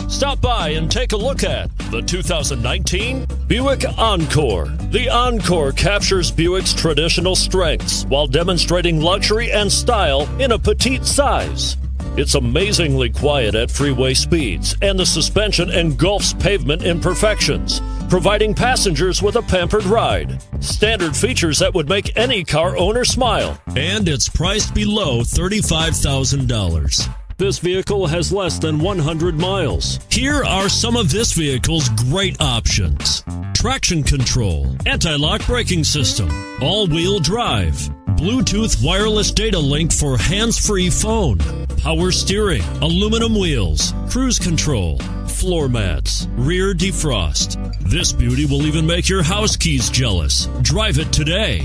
Stop by and take a look at the 2019 Buick Encore. The Encore captures Buick's traditional strengths while demonstrating luxury and style in a petite size. It's amazingly quiet at freeway speeds, and the suspension engulfs pavement imperfections, providing passengers with a pampered ride. Standard features that would make any car owner smile. And it's priced below $35,000. This vehicle has less than 100 miles. Here are some of this vehicle's great options: traction control, anti-lock braking system, all-wheel drive, Bluetooth wireless data link for hands-free phone, power steering, aluminum wheels, cruise control, floor mats, rear defrost. This beauty will even make your house keys jealous. Drive it today.